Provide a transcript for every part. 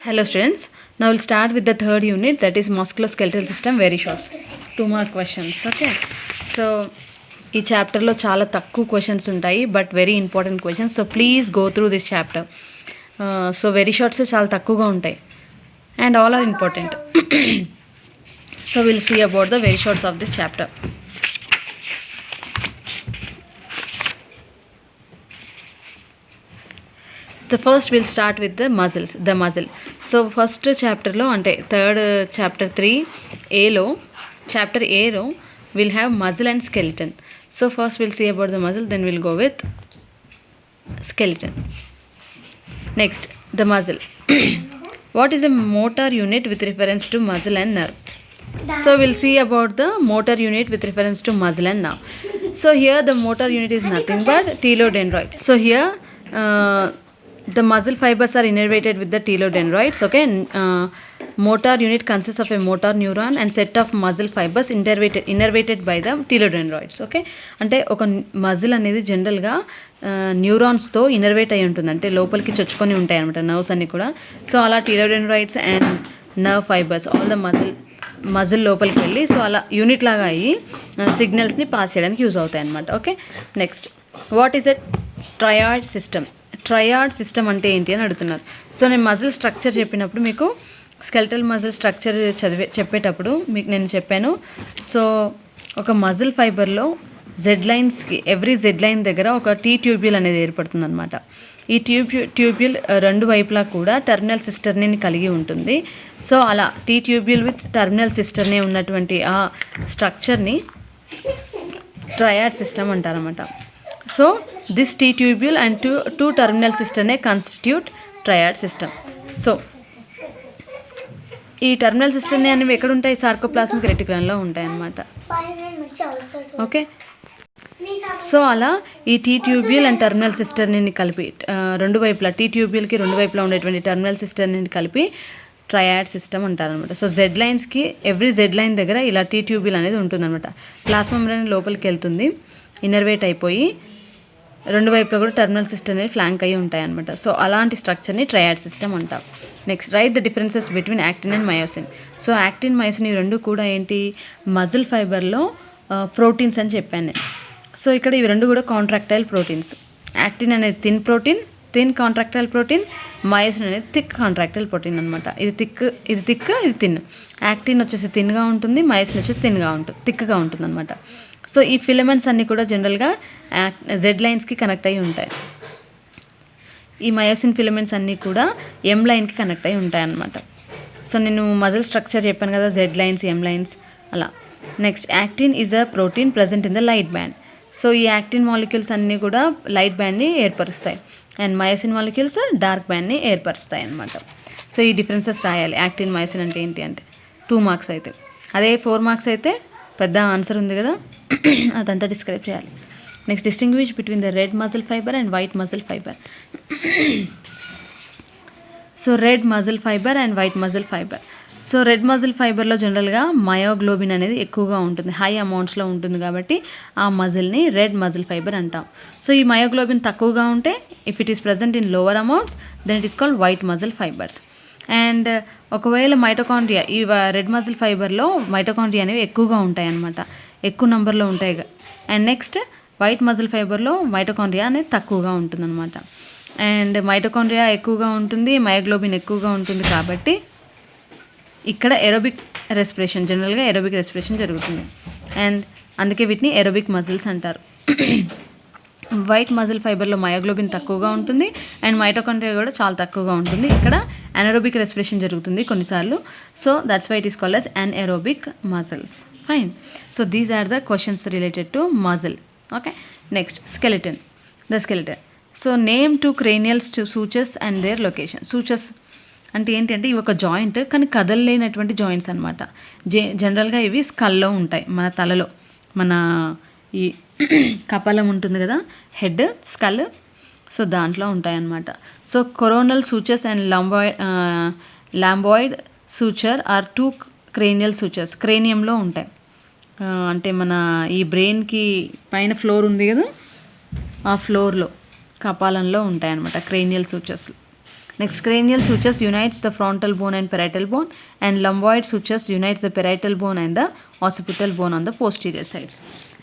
Hello students, now we'll start with the third unit, that is musculoskeletal system. Very short 2 mark questions. Okay, so ఈ చాప్టర్లో చాలా తక్కువ questions ఉంటాయి but very important questions. So please go through this chapter. So very shorts చాలా తక్కువగా ఉంటాయి and all are important. So will see about the very shorts of this chapter. The first we'll start with the muscle. So first chapter lo ante third chapter 3 A lo, chapter A lo we'll have muscle and skeleton. So first we'll see about the muscle, then we'll go with skeleton. Next, the muscle. What is a motor unit with reference to muscle and nerve? So we'll see about the motor unit with reference to muscle and nerve. So here the motor unit is nothing but telodendroids. So here the muscle fibers are innervated with the telodendroids. Okay, motor unit consists of a motor neuron and set of muscle fibers innervated by the telodendroids. Okay, అంటే ఒక muscle అనేది జనరల్గా న్యూరాన్స్తో ఇన్నర్వేట్ అయి ఉంటుంది, అంటే లోపలికి చొచ్చుకొని ఉంటాయి అనమాట నర్వ్స్ అన్నీ కూడా. సో అలా telodendroids and nerve fibres all the muscle లోపలికి వెళ్ళి సో అలా యూనిట్ లాగా అయ్యి సిగ్నల్స్ని పాస్ చేయడానికి యూజ్ అవుతాయి అనమాట. Okay, next what is a triad system? Triad system అంటే ఏంటి అని అడుగుతున్నారు. సో నేను మజిల్ స్ట్రక్చర్ చెప్పినప్పుడు మీకు స్కెల్టల్ మజిల్ స్ట్రక్చర్ చెప్పేటప్పుడు మీకు నేను చెప్పాను. సో ఒక మజిల్ ఫైబర్లో జెడ్ లైన్స్కి ఎవ్రీ జెడ్ లైన్ దగ్గర ఒక టీ ట్యూబ్యూల్ అనేది ఏర్పడుతుంది అనమాట. ఈ ట్యూబ్యూల్ రెండు వైపులా కూడా టర్మినల్ సిస్టర్ని కలిగి ఉంటుంది. సో అలా టీ ట్యూబ్యూల్ విత్ టర్మినల్ సిస్టర్ని ఉన్నటువంటి ఆ స్ట్రక్చర్ని ట్రయాడ్ సిస్టమ్ అంటారన్నమాట. So this T tubule and two terminal system constitute triad system. So ఈ టర్మినల్ సిస్టమ్ని అనేవి ఎక్కడ ఉంటాయి? సార్కోప్లాస్మిక్ రెటిక్యులంలో ఉంటాయి అన్నమాట. ఓకే, సో అలా ఈ టీ ట్యూబ్యూల్ అండ్ టర్మినల్ సిస్టర్ని కలిపి రెండు వైపులా టీ ట్యూబ్యూల్కి రెండు వైపులా ఉండేటువంటి టర్మినల్ సిస్టర్ని కలిపి ట్రయాడ్ సిస్టమ్ అంటారనమాట. సో జెడ్ లైన్స్కి ఎవ్రీ జెడ్ లైన్ దగ్గర ఇలా టీ ట్యూబ్యూల్ అనేది ఉంటుందన్నమాట. ప్లాస్మా మెంబ్రేన్ లోపలికి వెళ్తుంది, ఇన్నర్వేట్ అయిపోయి రెండు వైపులో కూడా టర్మినల్ సిస్టమ్ అనేది ఫ్లాంక్ అయ్యి ఉంటాయి అనమాట. సో అలాంటి స్ట్రక్చర్ని ట్రయాడ్ సిస్టమ్ అంటాం. Next, right the differences between actin and myosin. So actin myosin ఈ రెండు కూడా ఏంటి? మజిల్ ఫైబర్లో ప్రోటీన్స్ అని చెప్పాను నేను. సో ఇక్కడ ఇవి రెండు కూడా కాంట్రాక్టైల్ ప్రోటీన్స్. యాక్టిన్ అనేది థిన్ కాంట్రాక్టైల్ ప్రోటీన్, మయోసిన్ అనేది థిక్ కాంట్రాక్టైల్ ప్రోటీన్ అనమాట. ఇది థిన్. యాక్టిన్ వచ్చేసి థిన్గా ఉంటుంది, మయోసిన్ వచ్చేసి థిక్గా ఉంటుంది అనమాట. సో ఈ ఫిలమెంట్స్ అన్నీ కూడా జనరల్గా జెడ్ లైన్స్కి కనెక్ట్ అయ్యి ఉంటాయి. ఈ మయోసిన్ ఫిలమెంట్స్ అన్నీ కూడా ఎం లైన్కి కనెక్ట్ అయ్యి ఉంటాయి అన్నమాట. సో నేను మజిల్ స్ట్రక్చర్ చెప్పాను కదా, జెడ్ లైన్స్, ఎం లైన్స్ అలా. Next, actin is a protein present in the light band. So ఈ యాక్టిన్ మాలిక్యూల్స్ అన్నీ కూడా లైట్ బ్యాండ్ని ఏర్పరుస్తాయి అండ్ మయోసిన్ మాలిక్యూల్స్ డార్క్ బ్యాండ్ని ఏర్పరుస్తాయి అన్నమాట. సో ఈ డిఫరెన్సెస్ రాయాలి. యాక్టిన్ మయోసిన్ అంటే ఏంటి అంటే 2 మార్క్స్ అయితే, అదే 4 మార్క్స్ అయితే పెద్ద ఆన్సర్ ఉంది కదా, అదంతా డిస్క్రైబ్ చేయాలి. Next, distinguish between the red muscle fibre and white muscle fibre. So red muscle fibre and white muscle fibre. So red muscle ఫైబర్లో జనరల్గా మయోగ్లోబిన్ అనేది ఎక్కువగా ఉంటుంది, హై అమౌంట్స్లో ఉంటుంది కాబట్టి ఆ మజిల్ని రెడ్ మజిల్ ఫైబర్ అంటాం. సో ఈ మయోగ్లోబిన్ తక్కువగా ఉంటే, if it is present in lower amounts, then it is called white muscle fibres. And ఒకవేళ మైటోకాండ్రియా, ఈ రెడ్ మజిల్ ఫైబర్లో మైటోకాండ్రియా అనేవి ఎక్కువగా ఉంటాయి అన్నమాట, ఎక్కువ నెంబర్లో ఉంటాయి. అండ్ నెక్స్ట్, వైట్ మజిల్ ఫైబర్లో మైటోకాండ్రియా అనేది తక్కువగా ఉంటుందన్నమాట. అండ్ మైటోకాండ్రియా ఎక్కువగా ఉంటుంది, మయోగ్లోబిన్ ఎక్కువగా ఉంటుంది కాబట్టి ఇక్కడ ఎరోబిక్ రెస్పిరేషన్, జనరల్గా ఎరోబిక్ రెస్పిరేషన్ జరుగుతుంది. అండ్ అందుకే వీటిని ఎరోబిక్ మజిల్స్ అంటారు. వైట్ మజిల్ ఫైబర్లో మయోగ్లోబిన్ తక్కువగా ఉంటుంది అండ్ మైటోకాండ్రియా కూడా చాలా తక్కువగా ఉంటుంది. ఇక్కడ అనెరోబిక్ రెస్పిరేషన్ జరుగుతుంది కొన్నిసార్లు. So that's why it is called as anaerobic muscles. Fine. So these are the questions related to muscle. Okay. Next, skeleton. The skeleton. So name 2 cranial sutures and their location. Sutures అంటే ఏంటి అంటే ఇవి ఒక joint కానీ కదలలేనటువంటి joints అనమాట. జనరల్గా ఇవి స్కల్లో ఉంటాయి, మన తలలో, మన ఈ కపాలం ఉంటుంది కదా, హెడ్, స్కల్, సో దాంట్లో ఉంటాయి అన్నమాట. So coronal sutures and lambdoid suture are 2 cranial sutures. క్రేనియంలో ఉంటాయి, అంటే మన ఈ బ్రెయిన్కి పైన ఫ్లోర్ ఉంది కదా, ఆ ఫ్లోర్లో కపాలంలో ఉంటాయి అన్నమాట cranial sutures. Next, cranial sutures unites the frontal bone and parietal bone, and lumboid sutures unites the parietal bone and the occipital bone on the posterior sides.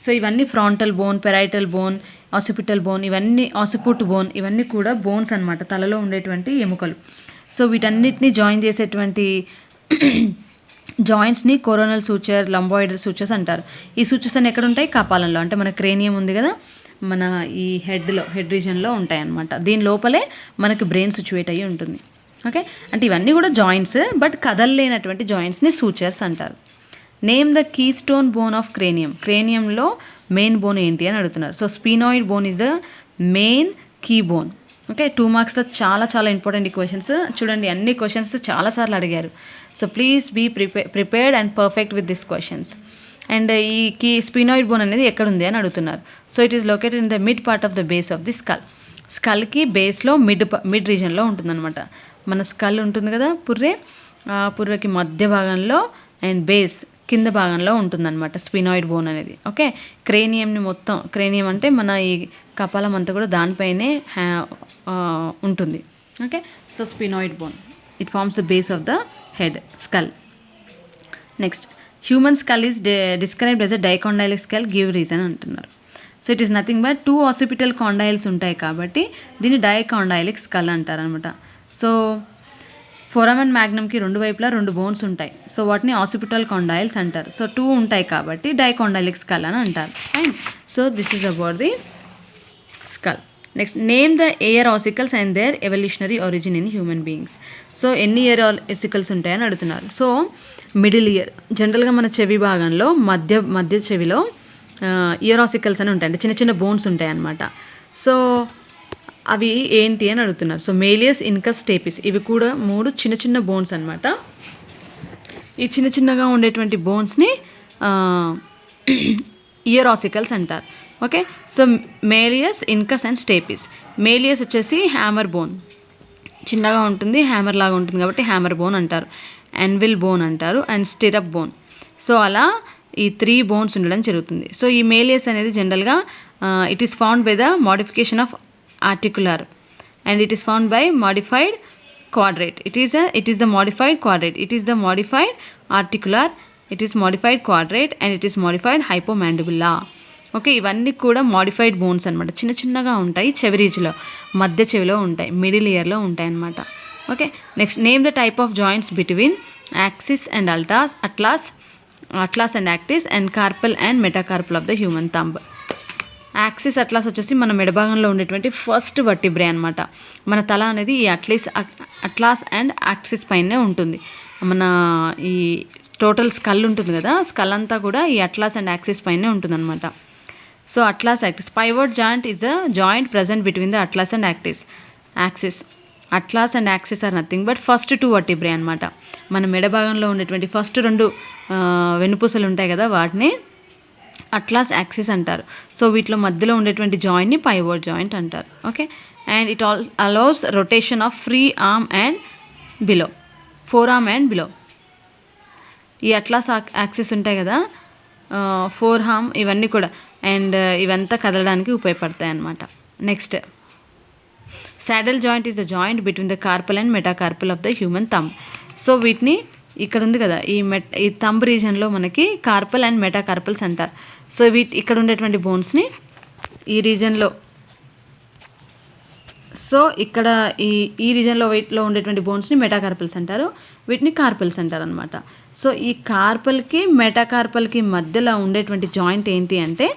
So ఇవన్నీ frontal bone, parietal bone, occipital bone, ఇవన్నీ occiput bone, ఇవన్నీ కూడా bones అనమాట, తలలో ఉండేటువంటి ఎముకలు. So వీటన్నిటిని join చేసేటువంటి జాయింట్స్ని కోరోనల్ సూచర్, లంబాయిడ్ సూచర్స్ అంటారు. ఈ సూచర్స్ అన్ని ఎక్కడ ఉంటాయి? కపాలంలో, అంటే మన క్రేనియం ఉంది కదా, మన ఈ హెడ్ రీజన్లో ఉంటాయి అన్నమాట. దీని లోపలే మనకి బ్రెయిన్ సిచ్యువేట్ అయ్యి ఉంటుంది. ఓకే, అంటే ఇవన్నీ కూడా జాయింట్స్, బట్ కదలలేనటువంటి జాయింట్స్ని సూచర్స్ అంటారు. Name the keystone bone of cranium. క్రేనియంలో మెయిన్ బోన్ ఏంటి అని అడుగుతున్నారు. So sphenoid bone is the main key bone. Okay, 2 మార్క్స్లో చాలా ఇంపార్టెంట్ ఈ క్వశ్చన్స్ చూడండి. అన్ని క్వశ్చన్స్ చాలాసార్లు అడిగారు. So please be prepared and perfect with this questions. And ఈ స్పినాయిడ్ బోన్ అనేది ఎక్కడుంది అని అడుగుతున్నారు. So it is located in the mid part of the base of the skull. స్కల్కి బేస్లో మిడ్ రీజన్లో ఉంటుందన్నమాట. మన స్కల్ ఉంటుంది కదా, పుర్రెకి మధ్య భాగంలో అండ్ బేస్ కింద భాగంలో ఉంటుందన్నమాట స్పినాయిడ్ బోన్ అనేది. ఓకే, క్రేనియంని మొత్తం, క్రేనియం అంటే మన ఈ కపాలం అంతా కూడా దానిపైనే ఉంటుంది. Okay, so sphenoid bone, it forms the base of the head skull. Next, human skull is described as a dicondylic skull, give reason అంటున్నారు. So it is nothing but 2 occipital condyles ఉంటాయి కాబట్టి దీన్ని డైకాండైలిక్ స్కల్ అంటారనమాట. So foramen మ్యాగ్నమ్కి 2 వైపులా 2 bones ఉంటాయి. So వాటిని ఆసిపిటల్ కాండైల్స్ అంటారు. సో 2 ఉంటాయి కాబట్టి డైకాండైలిక్ స్కల్ అని అంటారు. And so this is about the skull. Next, name the ear ossicles and their evolutionary origin in human beings. So ఎన్ని ఇయర్ ఆసికల్స్ ఉంటాయని అడుగుతున్నారు. సో మిడిల్ ఇయర్, జనరల్గా మన చెవి భాగంలో మధ్య చెవిలో ఇయర్ ఆసికల్స్ అని ఉంటాయి, అంటే చిన్న బోన్స్ ఉంటాయి అన్నమాట. సో అవి ఏంటి అని అడుగుతున్నారు. సో మేలియస్, ఇన్కస్, స్టేపిస్, ఇవి కూడా 3 చిన్న బోన్స్ అనమాట. ఈ చిన్నగా ఉండేటువంటి బోన్స్ని ఇయర్ ఆసికల్స్ అంటారు. Okay, so malleus, incus and stapes. Malleus వచ్చేసి హ్యామర్ బోన్, చిన్నగా ఉంటుంది, హ్యామర్ లాగా ఉంటుంది కాబట్టి హ్యామర్ బోన్ అంటారు. యాన్విల్ బోన్ అంటారు, అండ్ స్టిరప్ బోన్. సో అలా ఈ 3 బోన్స్ ఉండడం జరుగుతుంది. సో ఈ మేలియస్ అనేది జనరల్గా it is found by the modification of articular and it is found by modified quadrate. It is the modified quadrate. It is the modified articular, it is modified quadrate, and it is modified hypomandibula. Okay, ఇవన్నీ కూడా modified bones అనమాట. చిన్నగా ఉంటాయి, చెవి రీజ్లో, మధ్య చెవిలో ఉంటాయి, middle ఇయర్లో ఉంటాయి అన్నమాట. Okay, next, name the type of joints between axis and atlas and axis and carpal and metacarpal of the human thumb. Axis, atlas వచ్చేసి మన మెడభాగంలో ఉండేటువంటి ఫస్ట్ వర్టిబ్రే అనమాట. మన తల అనేది ఈ అట్లాస్ అండ్ యాక్సిస్ పైనే ఉంటుంది. మన ఈ టోటల్ స్కల్ ఉంటుంది కదా, స్కల్ అంతా కూడా ఈ అట్లాస్ అండ్ యాక్సిస్ పైనే ఉంటుంది అనమాట. So atlas axis, pivot joint is a joint present between the atlas and axis. Atlas and axis are nothing but first 2 vertebrae అనమాట. మన మెడభాగంలో ఉండేటువంటి ఫస్ట్ 2 వెన్నుపూసలు ఉంటాయి కదా, వాటిని అట్లాస్ యాక్సిస్ అంటారు. సో వీటిలో మధ్యలో ఉండేటువంటి జాయింట్ని పైవట్ జాయింట్ అంటారు. Okay, and it allows rotation of free arm and below, four arm and below. ఈ అట్లాస్ యాక్సిస్ ఉంటాయి కదా, ఫోర్ ఆర్మ్, ఇవన్నీ కూడా, అండ్ ఇవంతా కదలడానికి ఉపయోగపడతాయి అన్నమాట. Next, saddle joint is the joint between the carpal and metacarpal of the human thumb. So వీటిని ఇక్కడ ఉంది కదా, ఈ థంబ్ రీజన్లో మనకి కార్పల్ అండ్ మెటాకార్పల్స్ అంటారు. సో ఇక్కడ ఉండేటువంటి బోన్స్ని ఈ రీజన్లో, సో ఇక్కడ ఈ రీజన్లో వీటిలో ఉండేటువంటి బోన్స్ని మెటాకార్పల్స్ అంటారు, వీటిని కార్పల్స్ అంటారు అనమాట. సో ఈ కార్పల్కి మెటాకార్పల్కి మధ్యలో ఉండేటువంటి జాయింట్ ఏంటి అంటే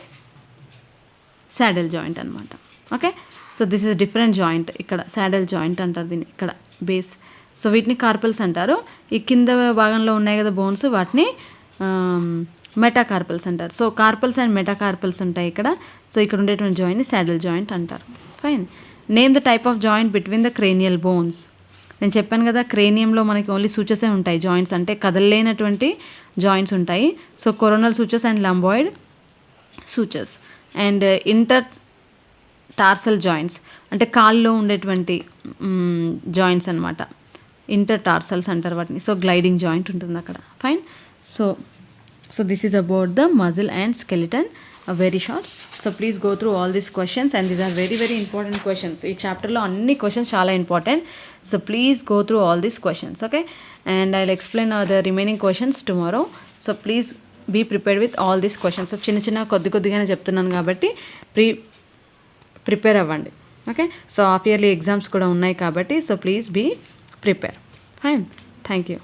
సాడల్ జాయింట్ అనమాట. Okay, so this is different joint. ఇక్కడ సాడల్ జాయింట్ అంటారు దీన్ని, ఇక్కడ బేస్. సో వీటిని కార్పల్స్ అంటారు. ఈ కింద భాగంలో ఉన్నాయి కదా బోన్స్, వాటిని మెటాకార్పల్స్ అంటారు. సో కార్పల్స్ అండ్ మెటాకార్పల్స్ ఉంటాయి ఇక్కడ. సో ఇక్కడ ఉండేటువంటి జాయింట్ని సాడల్ జాయింట్ అంటారు. Fine. Name the type of joint between the cranial bones. నేను చెప్పాను కదా, క్రేనియంలో మనకి ఓన్లీ సూచర్సే ఉంటాయి, జాయింట్స్ అంటే కదలలేనటువంటి జాయింట్స్ ఉంటాయి. So coronal sutures and lambdoid sutures and intertarsal joints అంటే కాల్లో ఉండేటువంటి జాయింట్స్ అనమాట, ఇంటర్ టార్సల్స్ అంటారు వాటిని. సో గ్లైడింగ్ జాయింట్ ఉంటుంది అక్కడ. Fine. So this is about the muscle and skeleton. Very shorts. So please go through all these questions and these are very very important questions. ఈ చాప్టర్లో అన్ని questions చాలా important. So please go through all these questions. Okay, and I will explain the remaining questions tomorrow. So please be prepared with all these questions. So చిన్న కొద్దిగానే చెప్తున్నాను కాబట్టి prepare అవ్వండి. Okay, so half yearly exams కూడా ఉన్నాయి కాబట్టి so please be prepare. Fine, thank you.